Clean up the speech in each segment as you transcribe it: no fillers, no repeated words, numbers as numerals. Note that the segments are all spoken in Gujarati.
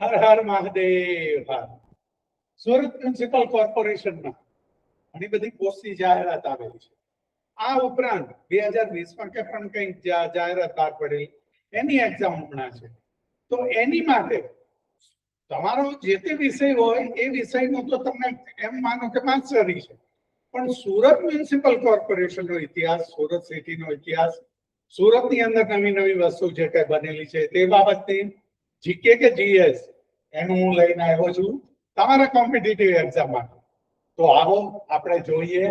હર હર મહાદેવ. સુરત મ્યુનિસિપલ કોર્પોરેશનમાં ઘણી બધી પોસ્ટની જાહેરાત આવેલી છે. આ ઉપરાંત 2020માં કે પણ કંઈક જાહેરાત બહાર પડેલી, એની એક્ઝામ હમણાં છે. તો એની માટે તમારો જે તે વિષય હોય એ વિષયનો તો તમને એમ માનો કે માસ્ટરી છે, પણ સુરત મ્યુનિસિપલ કોર્પોરેશનનો ઇતિહાસ, સુરત સિટીનો ઇતિહાસ, સુરતની અંદર નવી નવી વસ્તુ જે કઈ બનેલી છે તે બાબતની જીકે કે જીએસ એનું હું લઈને આવ્યો છું તમારા કોમ્પિટિટિવ એક્ઝામ માટે. તો આવો આપણે જોઈએ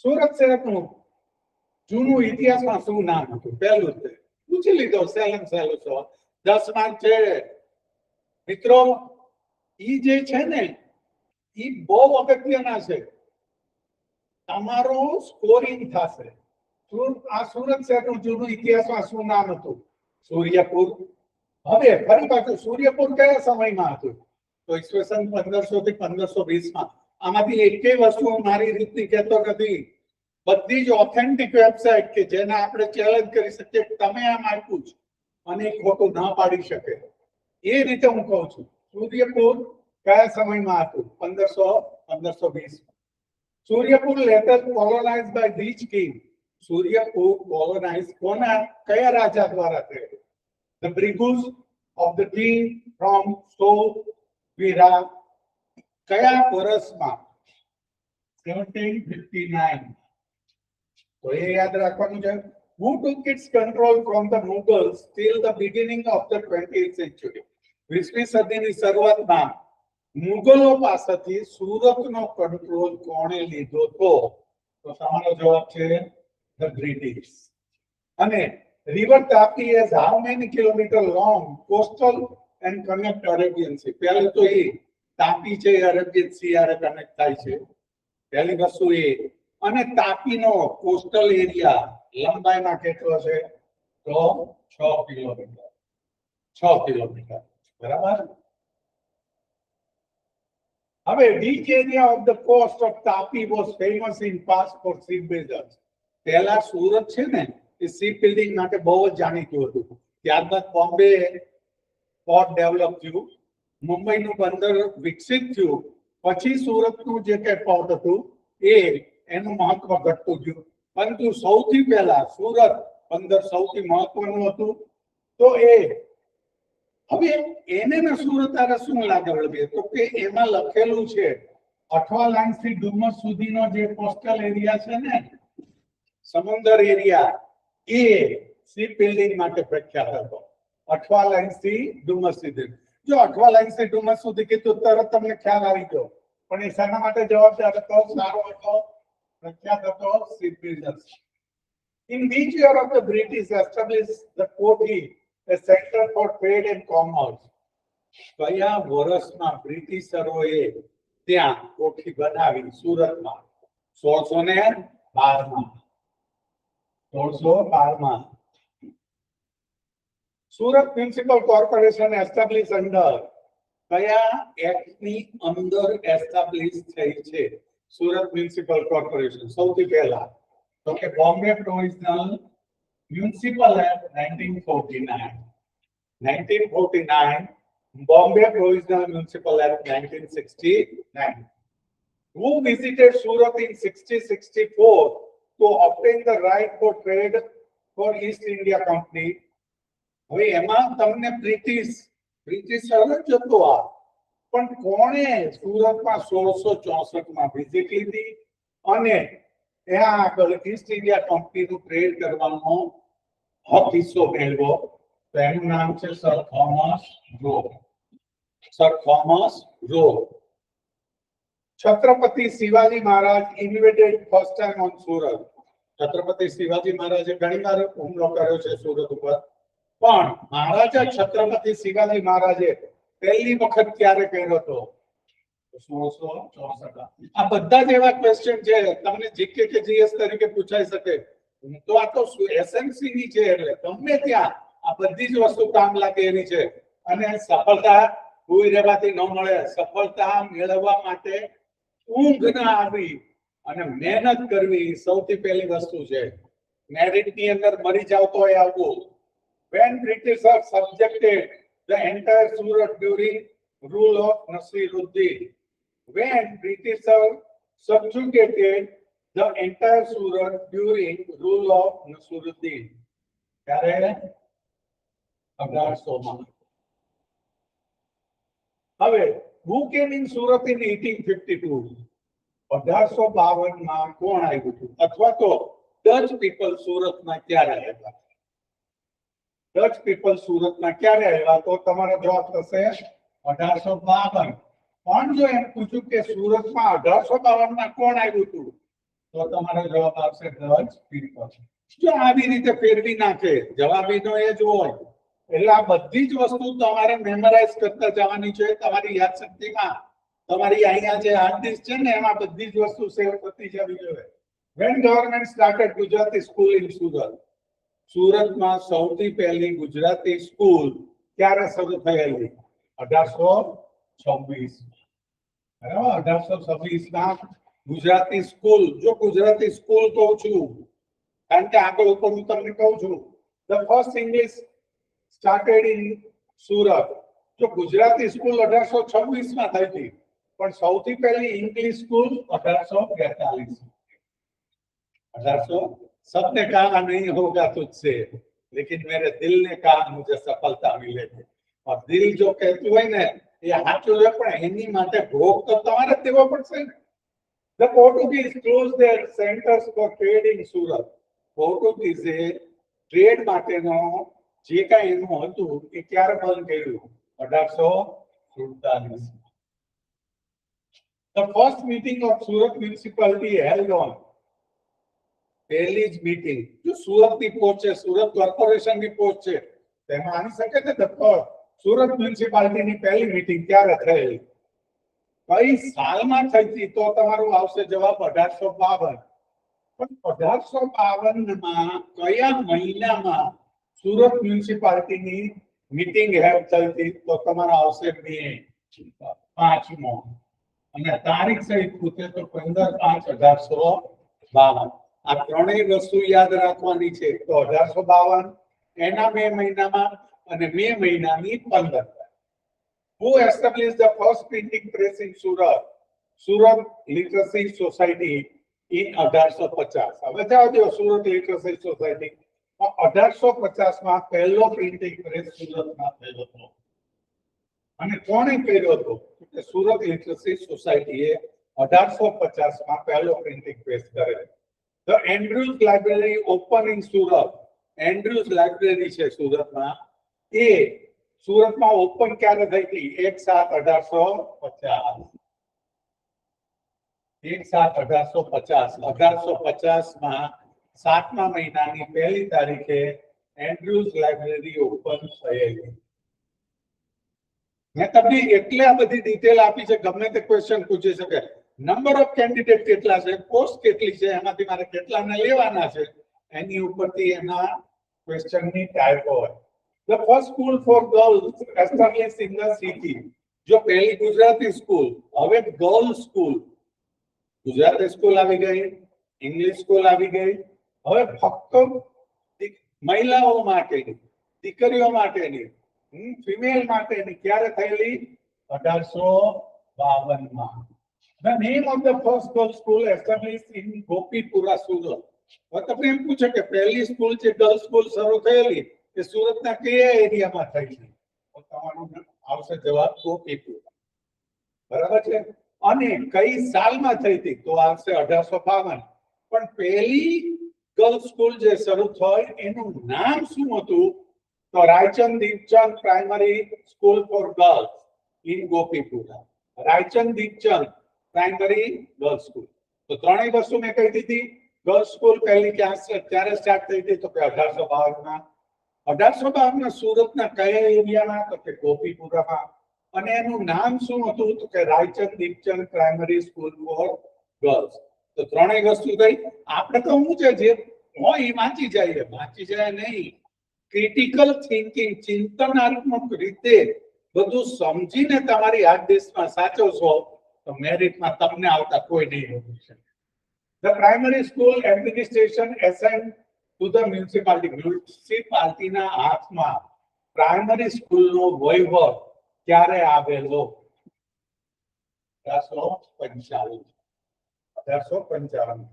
સુરત શહેરનું જૂનું ઇતિહાસમાં શું નામ હતું. પહેલું પૂછી લીધો, સહેલું સહેલું સવાલ, 10 માર્ક છે મિત્રો. ઈ જે છે ને ઈ બહુ અગત્યના છે, તમારું સ્કોરિંગ થશે. આ સુરત શહેરનું જૂનું ઇતિહાસમાં શું નામ હતું? સૂર્યપુર. હવે ફરી પાછું સૂર્યપુર કયા સમયમાં હતું? તો ઈસવીસન 1500 થી 1520માં. આમાંથી એકેય વસ્તુ મારી રીતની કહેતો નથી. બધી જ ઓથેન્ટિક વેબસાઇટ કે જેને આપણે ચેલેન્જ કરી શકીએ તમે આમ આપ્યું છે અને ખોટું ના પાડી શકે એ રીતે હું કહું છું. સૂર્યપુર કયા સમયમાં હતું? 1520. Suryapur later colonized by which king? Suryapur colonized કોના કયા રાજા દ્વારા થયું? The Brigus of the king from Stovira. કયા વર્ષમાં? 1759. તો એ યાદ રાખવાનું છે. Who took its control from the Mughals till the beginning of the 20th century? 20મી સદીની શરૂઆતમાં મુગલો પાસેથી સુરતનો કંટ્રોલ કોણે લીધો હતો? તો તમારો જવાબ છે the British. અને river Tapi is how many kilometer long, coastal and connect Arabian Sea? પહેલું તો એ તાપી છે અરેબિયન સી આરે કનેક્ટ થાય છે, પહેલી વસ્તુ એ. અને તાપીનો કોસ્ટલ એરિયા લંબાઈમાં કેટલો છે? તો 6 કિલોમીટર. 6 કિલોમીટર, બરાબર. હવે which area of the coast of Tapi was famous in past for shipbuilders? પહેલા સુરત છે ને એ શિપ બિલ્ડિંગ માટે બહુ જ જાણીતું હતું. ત્યારબાદ બોમ્બે પોર્ટ ડેવલપ થયું, મુંબઈનું બંદર વિકસિત થયું, પછી સુરતનું જે કઈ પોર્ટ હતું એ એનું મહત્વ ઘટતું ગયું. પરંતુ સૌથી પહેલા સુરત બંદર સૌથી મહત્વનું હતું. તો એ હવે એને ને સુરત આરે શું લાગે વળગે? તો કે એમાં લખેલું છે અઠવા લાઇન થી ડુમસ સુધીનો જે કોસ્ટલ એરિયા છે ને, સમુદ્ર એરિયા, એ શિપ બિલ્ડિંગ માટે પ્રખ્યાત હતો. અઠવા લાઇન થી ડુમસ સુધી. જો અઠવા લાઇન થી ડુમસ સુધી કીધું તરત તમને ખ્યાલ આવી ગયો, પણ એ શાના માટે જવાબદાર હતો? સારો હતો, પ્રખ્યાત હતો, ship builders. In which year of the British established the Kochi, a center for trade and commerce? કયા વર્ષમાં બ્રિટિશરોએ ત્યાં કોઠી બનાવી સુરતમાં? 1612માં. 1612માં. Surat municipal corporation establish under કયા એક્ટની અંદર એસ્ટાબ્લિશ થઈ છે સુરત મ્યુનિસિપલ કોર્પોરેશન? સૌથી પહેલા તો કે Bombay provisional municipal act 1949. 1949. Bombay Provisional Municipal Act 1969. Who visited Surat in 1664 to obtain the right for trade for East India Company? હવે એમાં તમને બ્રિટિશરો જ હતો આ, પણ કોણે સુરતમાં 1664માં વિઝિટ લીધી અને ત્યાં આગળ ઈસ્ટ ઇન્ડિયા કંપનીનું ટ્રેડ કરવાનો હક હિસ્સો મેળવ્યો? તો એનું નામ છે sir Thomas Roe. Sir Thomas Roe. Chhatrapati Shivaji Maharaj invaded first time on Surat. Chhatrapati Shivaji મહારાજે ઘણીવાર હુમલો કર્યો છે સુરત ઉપર, પણ મહારાજા છત્રપતિ શિવાજી મહારાજે પહેલી વખત ક્યારે કર્યો હતો? 1664. આ બધા જ એવા ક્વેશ્ચન છે તમને જીકે કે જીએસ તરીકે પૂછાઈ શકે. તો આ તો એસએમસી ની છે એટલે ગમે ત્યાં આ બધી જ વસ્તુ કામ લાગે એની છે. અને સફળતા કોઈ રહેવાથી ન મળે. સફળતા મેળવવા માટે ઊંઘ ના આવી અને મહેનત કરવી સૌથી પહેલી વસ્તુ છે. મેરિટ ની અંદર મરી જાવ તો આવવું, when Britishers subjected the entire Surat during rule of Nasiruddin. When Britishers subjugated the entire Surat during rule of Nasiruddin. ત્યારે 1800 માં. હવે who came in Surat in 1852? 1852 માં કોણ આવ્યું હતું અથવા તો ડચ પીપલ સુરતમાં ક્યારે આવ્યા? ડચ પીપલ સુરતમાં ક્યારે આવ્યા? તો તમારો જવાબ થશે 1852. પણ જો એમ પૂછ્યું કે સુરતમાં 1852 માં કોણ આવ્યું હતું તો તમારો જવાબ આવશે ડચ પીપલ. જો આવી રીતે ફેરવી નાખે જવાબીનો એ જ હોય એટલે આ બધી જ વસ્તુ તમારે મેમરાઇઝ કરતા જવાની છે તમારી યાદશક્તિમાં. તમારી અહીંયા જે હાર્ડ ડિસ્ક છે ને એમાં બધી જ વસ્તુ સેવ થતી જવી જોઈએ. When government started Gujarati school in Surat? સુરતમાં સૌથી પહેલી ગુજરાતી સ્કૂલ ક્યારે શરૂ થયેલી? 1826. બરાબર, 1826 માં ગુજરાતી સ્કૂલ. જો ગુજરાતી સ્કૂલ કહું છું કારણ કે આગળ ઉપર હું તમને કહું છું the first English started in Surat. જો ગુજરાતી સ્કૂલ 1826 માં થઈ હતી પણ સૌથી પહેલી ઇંગ્લિશ સ્કૂલ 1842. 1800 सबने कहा नहीं होगा तुझसे लेकिन मेरे दिल ने कहा मुझे सफलता मिलेगी. और दिल जो कहતું હોય ને એ સાચું છે પણ એની માટે ભોગ તો તમારે દેવો પડશે ને. The Portuguese closed their centers for trade in Surat. પોર્ટુગીઝે ટ્રેડ માટેનો જે કાંઈ એનું હતું એ ક્યારે બંધ કર્યું? 1847. The first meeting of Surat municipality held on. પહેલી જ મીટિંગ જો સુરતની પોસ્ટ છે, સુરત કોર્પોરેશનની પોસ્ટ છે તેમાં આવી શકે છે. સુરત મ્યુનિસિપાલિટીની પહેલી મીટિંગ ક્યારે થયેલી? કઈ સાલમાં થઈ હતી? તો તમારું આવશે જવાબ 1852. પણ 1852 માં કયા મહિનામાં સુરત મ્યુનિસિપાલિટીની મીટિંગ હેલ્ડ થઈ હતી? તો તમારો આવશે મે 5મો અને તારીખ સહિત પૂછે તો 15/5/1852. આ ત્રણેય વસ્તુ યાદ રાખવાની છે. તો 1852 એના મે મહિનામાં અને મે મહિનાની 15. Who established the first printing press in Surat? Surat Literacy Society in 1850. હવે જાઓ જો સુરત લિટરસી સોસાયટી 1850 માં પહેલો પ્રિન્ટિંગ પ્રેસ સુરતમાં થયો હતો. અને કોણે કર્યો હતો? કે સુરત લિટરસી સોસાયટીએ 1850 માં પહેલો પ્રિન્ટિંગ પ્રેસ કર્યો. The Andrews Library open in Surat. Andrews Library છે સુરતમાં એ સુરતમાં ઓપન ક્યારે થઈ હતી? 1/7/1850. 1/7/1850. 1850 માં 7મા મહિનાની પહેલી તારીખે એન્ડ્રુઝ લાઇબ્રેરી ઓપન થયેલી. મેં તમને એટલે આ બધી ડિટેલ આપી છે ગમે તે ક્વેશ્ચન પૂછી શકે. નંબર ઓફ કેન્ડિડેટ કેટલા છે, પોસ્ટ કેટલી છે, એમાંથી મારે કેટલાને લેવાના છે એની ઉપરથી એના ક્વેશ્ચનની ટાઈપ હોય. The first school for girls established in the city. જો પહેલી ગુજરાતી સ્કૂલ, હવે ગર્લ સ્કૂલ. ગુજરાતી સ્કૂલ આવી ગઈ, ઇંગ્લિશ સ્કૂલ આવી ગઈ, હવે ફક્ત મહિલાઓ માટેની, દીકરીઓ માટેની, ફિમેલ માટેની ક્યારે થયેલી? 1852 માં. The name of the first girls school established in Gopipura, Surat. હવે તમને એમ પૂછે કે પહેલી સ્કૂલ જે ગર્લ્સ સ્કૂલ શરૂ થયેલી એ સુરતના કયા એરિયામાં થઈ છે? તો તમારું આવશે જવાબ ગોપીપુરા. બરાબર છે. અને કઈ સાલમાં થઈ હતી? તો આવશે 1852. પણ પહેલી ગર્લ્સ સ્કૂલ જે શરૂ થઈ એનું નામ શું હતું? તો Raichand Deepchand primary school four girls in Gopipura. Raichand Deepchand primary girls school. તો ત્રણેય વસ્તુ મેં કહી દીધી. ગર્લ્સ સ્કૂલ પહેલી ક્યારે સ્ટાર્ટ થઈ હતી? તો કે 1852 માં. 1852 માં સુરતના કયા એરિયામાં? તો કે ગોપીપુરામાં. અને એનું નામ શું હતું? તો કે Raichand Deepchand primary school four girls. તો ત્રણેય વસ્તુ થઈ. આપણે તો શું છે જે હોય એ વાંચી જાય નહીં. ક્રિટિકલ થિંકિંગ, ચિંતનાત્મક રીતે બધું સમજીને તમારી હાર્ડ ડિસ્કમાં સાચવશો તો મેરિટમાં તમને આવતા કોઈ નહીં હોતું છે. The primary school administration assigned to the municipality. મ્યુનિસિપાલિટીના હાથમાં પ્રાઇમરી સ્કૂલનો વહીવટ ક્યારે આવેલો? 1855.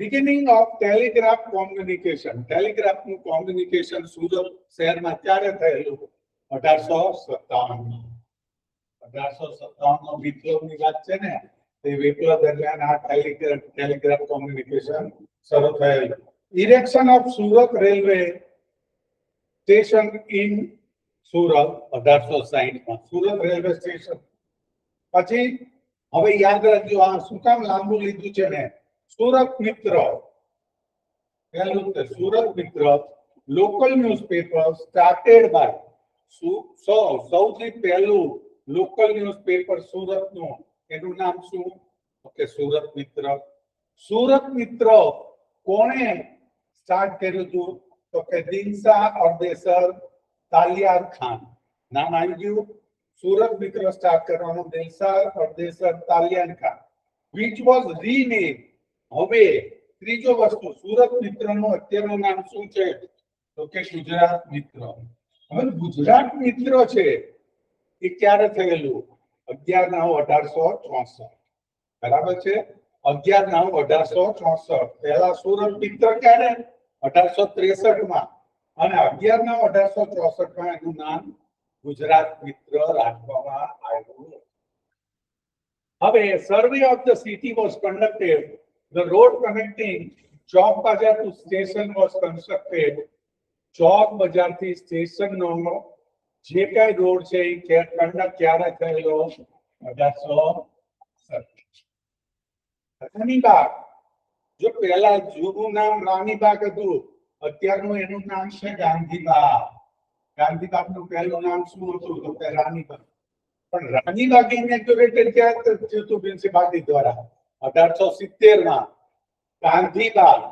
Beginning of telegraph communication. ટેલિગ્રાફનું કોમ્યુનિકેશન સુરત શહેરમાં ક્યારે થયેલું? 1857. 1857 નો વિપ્લવની વાત છે ને, તે વિપ્લવ દરમિયાન આ ટેલિગ્રાફ કોમ્યુનિકેશન શરૂ થયેલું. Erection of Surat railway station in Surat 1860 Surat railway station. પછી હવે યાદ રાખજો, આ શું કામ લાંબુ લીધું છે ને? સુરત મિત્ર, પહેલું સુરત મિત્ર લોકલ ન્યૂઝપેપર સ્ટાર્ટેડ બાય, સૌથી પહેલું લોકલ ન્યૂઝપેપર સુરતનું, એનું નામ શું? ઓકે, સુરત મિત્ર. સુરત મિત્ર કોણે સ્ટાર્ટ કર્યું હતું? તો કે દિનશા અરદેસર તાલિયાર ખાન. નામ આવી ગયું. સુરત મિત્ર સ્ટાર્ટ કરવાનું Dinsha અરદેસર તાલિયાર Khan, which was renamed. હવે ત્રીજો વસ્તુ, સુરત મિત્રનું અત્યારનું નામ શું છે? તો કે ગુજરાત મિત્ર. હવે ગુજરાત મિત્ર છે એ ક્યારે થયેલું? 11/9/1864. બરાબર છે, 11/9/1864. પહેલા સુરત મિત્ર ક્યારે? 1863 અને 11/9/1864 એનું નામ ગુજરાત મિત્ર રાખવામાં આવ્યું. હવે survey of the city was conducted. The road connecting Chowk Bazaar to station was constructed. Chowk Bazaar થી સ્ટેશન નો જે કઈ રોડ છે એ કન્ડક્ટ ક્યારે થયેલો? 1860. રાણીબાગ, જો પહેલા જૂનું નામ રાણીબાગ હતું, અત્યારનું એનું નામ છે ગાંધીબાગ. ગાંધીબાગનું પહેલું નામ શું હતું? તો કે રાણીબાગ. પણ રાણીબાગ ઇનેગ્યુરેટેડ ક્યારે થયું હતું મ્યુનિસિપાલિટી દ્વારા? 1870. ગાંધીબાગ,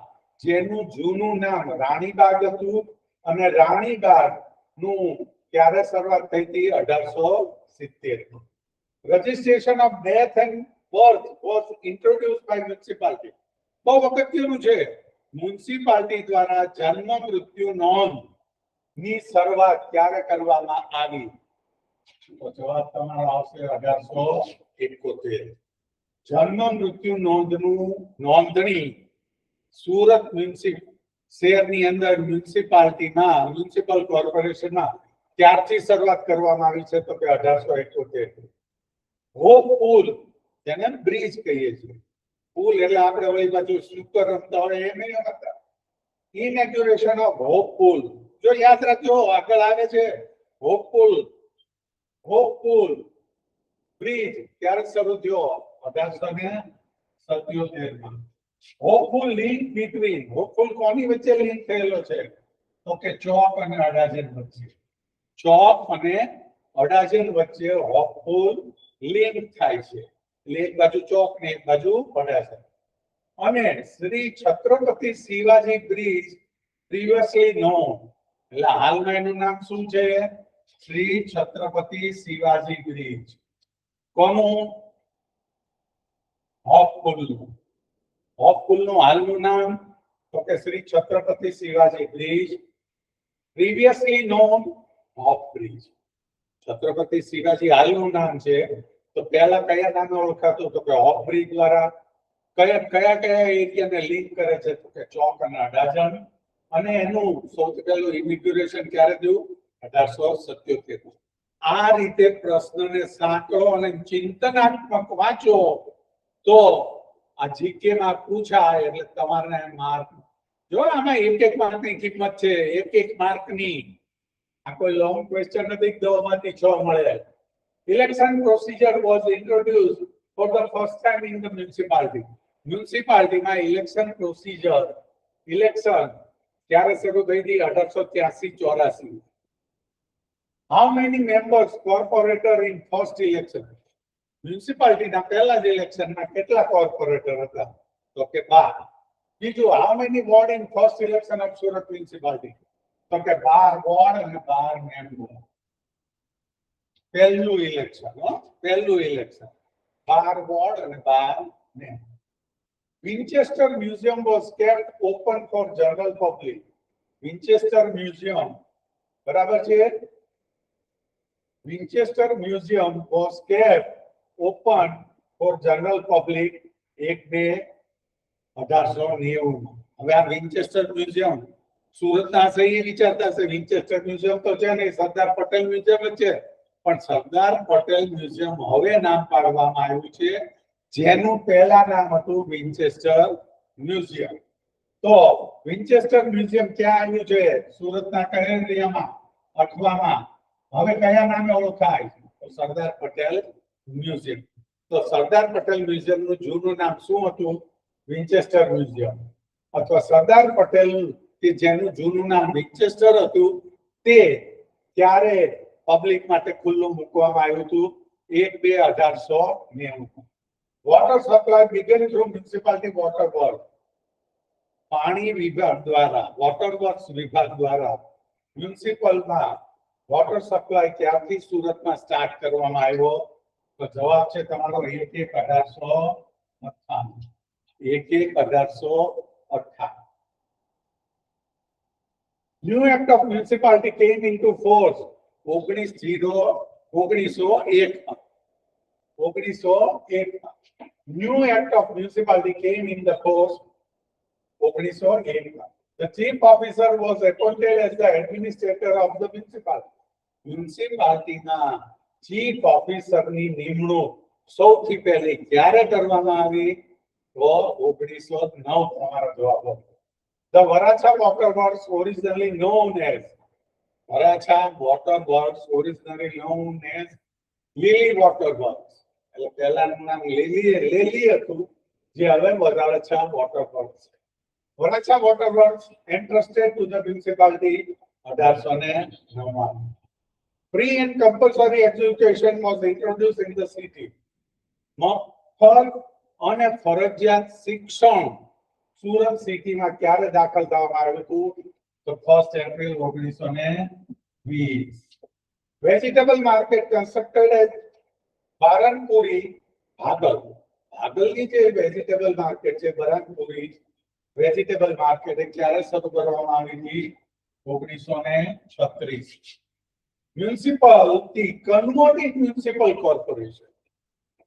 જેનું જૂનું નામ રાણીબાગ હતું, અને રાણીબાગ નું ક્યારે શરૂઆત થઈ હતી? 1870. Registration of death and birth was introduced by municipality. બહુ અગત્યનું છે. મ્યુનિસિપાલિટી દ્વારા જન્મ મૃત્યુ નોંધ ની શરૂઆત ક્યારે કરવામાં આવી? તો જવાબ તમારો આવશે 1871. જન્મ મૃત્યુ નોંધણી સુરત શહેરની અંદર મ્યુનિસિપલ કોર્પોરેશનમાં ક્યારથી શરૂઆત કરવામાં આવી છે? તો કે 1871. હોપ પુલ, જેને બ્રિજ કહીએ છીએ. પુલ એટલે આપણે ઓલી બાજુ સ્નૂકર રમતા હોય એ નહીં રમતા. ઇનેગ્યુરેશન ઓફ હોપ પુલ, જો યાદ રાખજો, આગળ આવે છે હોપ પુલ બ્રિજ ક્યારે શરૂ થયો? 1877. હોપફુલ લિંક બિટવીન, હોપફુલ કોની વચ્ચે લિંક થયેલો છે? તો કે ચોક અને અડાજણ વચ્ચે. ચોક અને અડાજણ વચ્ચે હોપફુલ લિંક થાય છે. એટલે એક બાજુ ચોક ને એક બાજુ અડાજણ. અને Shri Chhatrapati Shivaji bridge previously non, એટલે હાલમાં એનું નામ શું છે? શ્રી છત્રપતિ શિવાજી બ્રિજ. કોનું? હોપફુલ નું હાલનું નામ તો કે Shri Chhatrapati Shivaji bridge, previously non hope bridge. Chhatrapati Shivaji હાલનું નામ છે, તો પહેલા કયા નામે ઓળખાતું? તો કે હોપ બ્રિજ દ્વારા. કયા એરિયાને લિંક કરે છે? તો કે ચોક અને અડાજણ. અને એનું સૌથી પહેલું ઇનિગ્યુરેશન ક્યારે થયું? 1877. આ રીતે પ્રશ્નને સાંકળો અને ચિંતનાત્મક વાંચો તો આ જીકે માં પૂછાય એટલે તમારે માર્ક. જો આમાં એક માર્કની કિંમત છે, એક માર્કની. આ કોઈ લોંગ ક્વેશ્ચન નથી 10 માંથી 6 મળે. Election procedure was introduced for the first time in the municipality. મ્યુનિસિપાલિટીમાં ઇલેક્શન પ્રોસિજર, ઇલેક્શન ક્યારે શરૂ થઈ હતી? 1883-84. How many members corporator in first election? મ્યુનિસિપાલિટીના પહેલા જ ઇલેક્શનમાં કેટલા કોર્પોરેટર હતા? તો કે 12. બીજું, how many ward in first election of Surat municipality? તો કે 12 વોર્ડ અને 12 મેમ્બર. પહેલું ઇલેક્શન 12 વોર્ડ અને 12 member. Winchester Museum was kept open for general public. Winchester Museum, બરાબર છે? Winchester Museum was kept open for general public 1/2/1890. હવે આ વિન્ચેસ્ટર મ્યુઝિયમ સુરતના છે એ વિચારતા છે વિન્ચેસ્ટર મ્યુઝિયમ તો છે નહીં, સરદાર પટેલ મ્યુઝિયમ જ છે, પણ સરદાર પટેલ મ્યુઝિયમ હવે નામ પાડવામાં આવ્યું છે, જેનું પહેલા નામ હતું વિન્ચેસ્ટર મ્યુઝિયમ. તો વિન્ચેસ્ટર મ્યુઝિયમ ક્યાં આવ્યું છે? સુરતના કયા એરિયામાં? અઠવામાં. હવે કયા નામે ઓળખાય? તો સરદાર પટેલ મ્યુઝિયમ. તો સરદાર પટેલ મ્યુઝિયમનું જૂનું નામ શું હતું? Winchester museum. અથવા સરદાર પટેલ કે જેનું જૂનું નામ વિન્ચેસ્ટર હતું તે ત્યારે પબ્લિક માટે ખુલ્લું મૂકવામાં આવ્યું હતું 1/2/1890. Water supply began through municipality water work. પાણી વિભાગ દ્વારા, વોટર વર્ક્સ વિભાગ દ્વારા મ્યુનિસિપલમાં વોટર સપ્લાય ક્યારથી સુરતમાં સ્ટાર્ટ કરવામાં આવ્યો? તો જવાબ છે તમારો 1/1/1898. 1/1/1898. New Act of Municipality came into force 1901. New Act of Municipality came in the force 1901. The chief officer was appointed as the administrator of the municipality. Municipality ના chief officer ની નિમણૂક સૌથી પહેલી ક્યારે કરવામાં આવી? તો 1909. તમારો જવાબ હતો. The Varacha Water Works originally known as Lily Water Works. એટલે પહેલાનું નામ લેલી હતું, જે હવે Varachha water works. Varacha Water Works entrusted to the municipality 1899. Free and compulsory education was introduced in the city. મફત અને ફરજિયાત શિક્ષણ સુરત સિટીમાં ક્યારે દાખલ થવામાં આવ્યું હતું? તો 1 April 1920. Vegetable market constructed at Baranpuri, Bhagal. ભાગલની જે વેજીટેબલ માર્કેટ છે બારનપુરી વેજીટેબલ માર્કેટ એ ક્યારે શરૂ કરવામાં આવી હતી? 1936. Municipality converted municipal corporation.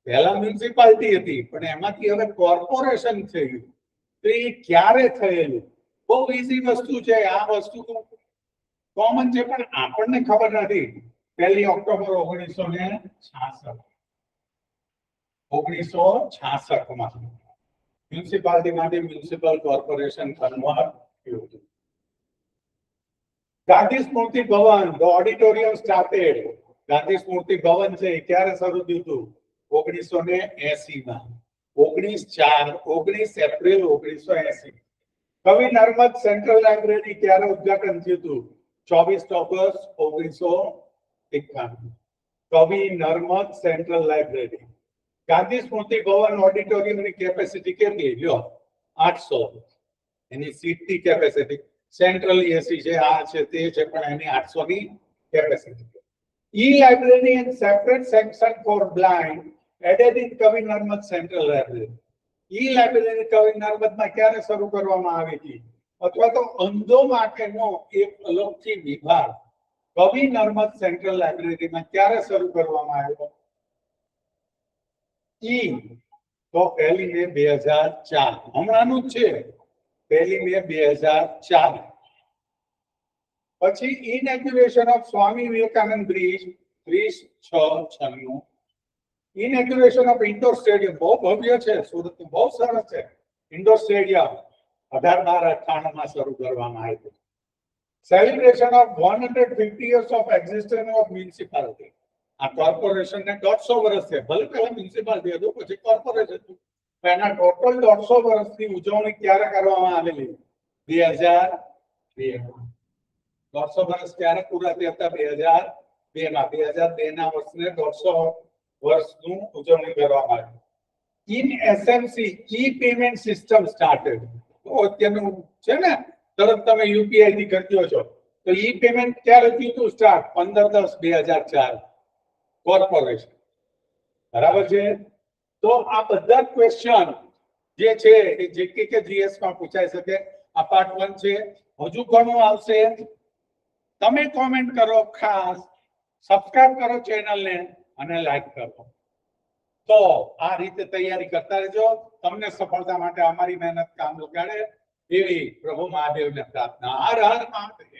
પહેલા મ્યુનિસિપાલિટી હતી પણ એમાંથી હવે કોર્પોરેશન થયું. તો એ ક્યારે થયેલું? બહુ ઈઝી વસ્તુ છે, આ વસ્તુ કોમન છે પણ આપણને ખબર નથી. 1 ઓક્ટોબર 1966. 1966 માં મ્યુનિસિપાલિટી માટે મ્યુનિસિપલ કોર્પોરેશન કન્વર્ટ થયું. ગાંધી સ્મૃતિ ભવન, ધ ઓડિટોરિયમ સ્ટાર્ટેડ. ગાંધી સ્મૃતિ ભવન છે ક્યારે શરૂ થયું હતું? 1980 માં. 19 એપ્રિલ 1980. કવિ નર્મદ સેન્ટ્રલ લાઇબ્રેરી ક્યારે ઉદ્ઘાટન થયું હતું? 24 ઓગસ્ટ 1991. કવિ નર્મદ સેન્ટ્રલ લાઇબ્રેરી. ગાંધી સ્મૃતિ ભવન ઓડિટોરિયમની કેપેસિટી કેટલી? લ્યો 800. એની સીટની કેપેસિટી. સેન્ટ્રલ એસી છે, આ છે તે છે, પણ એની 800 ની capacity. E-library and separate section for blind added in કવિ નર્મદ સેન્ટ્રલ લાઇબ્રેરી. E-library કવિ નર્મદમાં ક્યારે શરૂ કરવામાં આવી હતી? અથવા તો અંધો માટેનો એક અલગથી વિભાગ કવિ નર્મદ સેન્ટ્રલ લાઇબ્રેરીમાં ક્યારે શરૂ કરવામાં આવ્યો? તો 1 મે 2004. હમણાંનું જ છે, 1 મે 2004. પછી inauguration of Swami Vivekananda bridge 30/6/96. Inauguration of indoor stadium બહુ ભવ્ય છે, સુરતનું બહુ સરસ છે. ઇન્ડોર સ્ટેડિયમ 18/12/98 માં શરૂ કરવામાં આવ્યું. Celebration of 150 years of existence of municipality. આ કોર્પોરેશન ને 150 વર્ષ છે, ભલે પહેલા મ્યુનિસિપાલિટી હતું પછી કોર્પોરેશન હતું, પણ એના ટોટલ 150 વર્ષની ઉજવણી ક્યારે કરવામાં આવેલી? 2002 માં. 150 વર્ષ ક્યારે પૂરા થયા હતા? 2002 માં. 2002 ના વર્ષને 150 વર્ષનું ઉજવણી કરવામાં આવી. In SMC e payment system started. તો અત્યારનું છે ને, તરત તમે યુપીઆઈ થી કરજો છો, તો ઈ પેમેન્ટ ક્યારે થયું હતું સ્ટાર્ટ? 15/10/2004. કોર્પોરેશન. બરાબર છે. તો આ બધા ક્વેશ્ચન જે છે એ જીકે જીએસ માં પૂછાઈ શકે. આ પાર્ટ 1 છે. હજુ ઘણું આવશે. તમે કોમેન્ટ કરો, ખાસ સબસ્ક્રાઇબ કરો ચેનલને અને લાઈક કરો. તો આ રીતે તૈયારી કરતા રહેજો. તમને સફળતા માટે અમારી મહેનત કામ લગાડે એવી પ્રભુ મહાદેવને પ્રાર્થના. હર હર મહાદેવ.